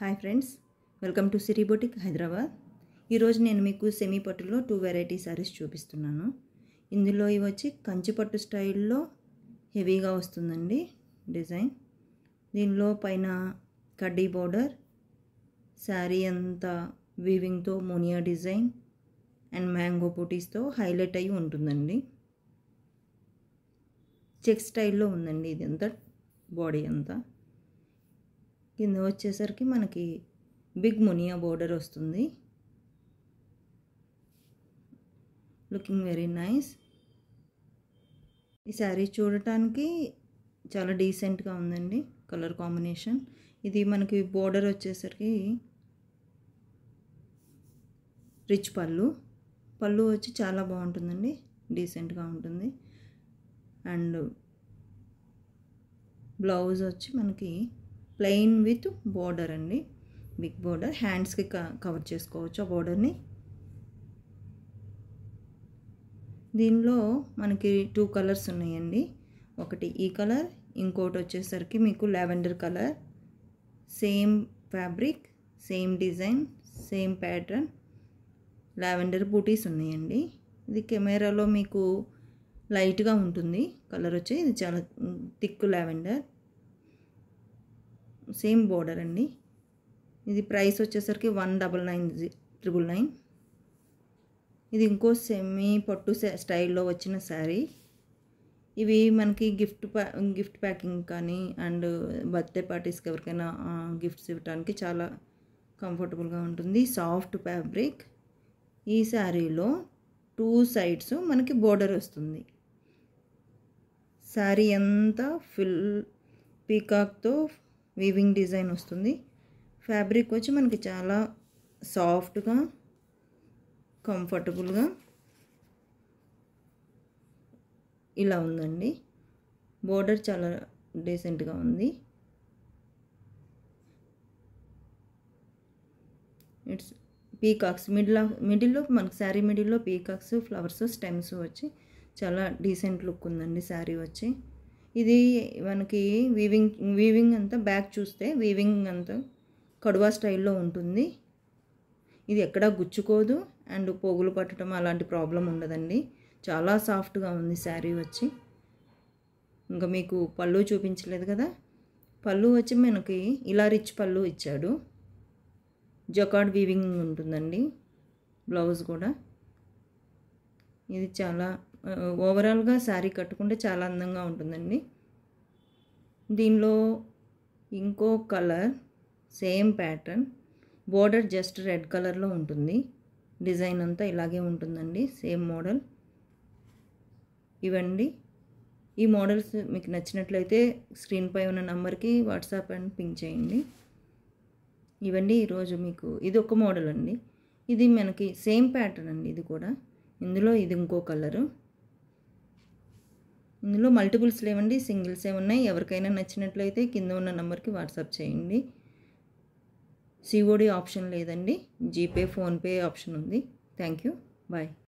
Hi friends, welcome to city boutique Hyderabad. ఈరోజు నేను మీకు సెమీ పట్టులో 2 వెరైటీ శారీస్ చూపిస్తున్నాను. ఇందులో ఇవి వచ్చి కంచి పట్టు స్టైల్లో హెవీగా వస్తుందండి డిజైన్. దీనిలో పైన కడ్డీ బోర్డర్, శారీ అంతా వీవింగ్తో మోనియా డిజైన్ అండ్ మ్యాంగో బూటీస్తో హైలైట్ అయ్యి ఉంటుందండి. చెక్ స్టైల్లో ఉందండి ఇదంతా, బాడీ అంతా. కింద వచ్చేసరికి మనకి బిగ్ మునియా బోర్డర్ వస్తుంది. Looking very nice. ఈ శారీ చూడటానికి చాలా డీసెంట్గా ఉందండి కలర్ కాంబినేషన్. ఇది మనకి బోర్డర్ వచ్చేసరికి రిచ్ పళ్ళు వచ్చి చాలా బాగుంటుందండి, డీసెంట్గా ఉంటుంది. అండ్ బ్లౌజ్ వచ్చి మనకి ప్లెయిన్ విత్ బోర్డర్ అండి, బిగ్ బోర్డర్. హ్యాండ్స్కి కవర్ చేసుకోవచ్చు ఆ బోర్డర్ని. దీనిలో మనకి 2 కలర్స్ ఉన్నాయండి. ఒకటి ఈ కలర్, ఇంకోటి వచ్చేసరికి మీకు lavender colour. Same fabric, same design, same pattern, lavender బూటీస్ ఉన్నాయండి. ఇది కెమెరాలో మీకు లైట్గా ఉంటుంది కలర్ వచ్చి, ఇది చాలా థిక్ లావెండర్. సేమ్ బోర్డర్ అండి. ఇది ప్రైస్ వచ్చేసరికి 199,999. ఇది ఇంకో సెమీ పట్టు స్టైల్లో వచ్చిన శారీ. ఇవి మనకి గిఫ్ట్ ప్యాకింగ్ కానీ అండ్ బర్త్డే పార్టీస్కి ఎవరికైనా గిఫ్ట్స్ ఇవ్వడానికి చాలా కంఫర్టబుల్గా ఉంటుంది. Soft fabric. ఈ శారీలో 2 సైడ్స్ మనకి బోర్డర్ వస్తుంది. శారీ అంతా ఫుల్ పీకాక్తో వీవింగ్ డిజైన్ వస్తుంది. ఫ్యాబ్రిక్ వచ్చి మనకి చాలా సాఫ్ట్గా, కంఫర్టబుల్గా ఇలా ఉందండి. బోర్డర్ చాలా డీసెంట్గా ఉంది. ఇట్స్ పీకాక్స్ మిడిల్లో మనకి శారీ మిడిల్లో పీకాక్స్, ఫ్లవర్స్, స్టెమ్స్ వచ్చి చాలా డీసెంట్ లుక్ ఉందండి శారీ వచ్చి. ఇది మనకి వీవింగ్ అంతా బ్యాక్ చూస్తే వీవింగ్ అంతా కడువా స్టైల్లో ఉంటుంది. ఇది ఎక్కడా గుచ్చుకోదు అండ్ పోగులు పట్టడం అలాంటి ప్రాబ్లం ఉండదండి. చాలా సాఫ్ట్గా ఉంది శారీ వచ్చి. ఇంకా మీకు పళ్ళు చూపించలేదు కదా, పళ్ళు వచ్చి మనకి ఇలా రిచ్ పళ్ళు ఇచ్చాడు. జకార్డ్ వీవింగ్ ఉంటుందండి బ్లౌజ్ కూడా. ఇది చాలా ఓవరాల్గా శారీ కట్టుకుంటే చాలా అందంగా ఉంటుందండి. దీనిలో ఇంకో colour, same pattern, border just red కలర్లో ఉంటుంది. డిజైన్ అంతా ఇలాగే ఉంటుందండి, సేమ్ మోడల్. ఇవండి ఈ మోడల్స్ మీకు నచ్చినట్లయితే స్క్రీన్పై ఉన్న నంబర్కి వాట్సాప్ అండ్ పింక్ చేయండి. ఇవండి ఈరోజు మీకు ఇది ఒక మోడల్ అండి. ఇది మనకి సేమ్ ప్యాటర్న్ అండి ఇది కూడా. ఇందులో ఇది ఇంకో కలరు. ఇందులో మల్టిపుల్స్ లేవండి, సింగిల్సే ఉన్నాయి. ఎవరికైనా నచ్చినట్లయితే కింద ఉన్న నెంబర్కి వాట్సాప్ చేయండి. సిఓడి ఆప్షన్ లేదండి, జీపే, ఫోన్పే ఆప్షన్ ఉంది. Thank you, bye.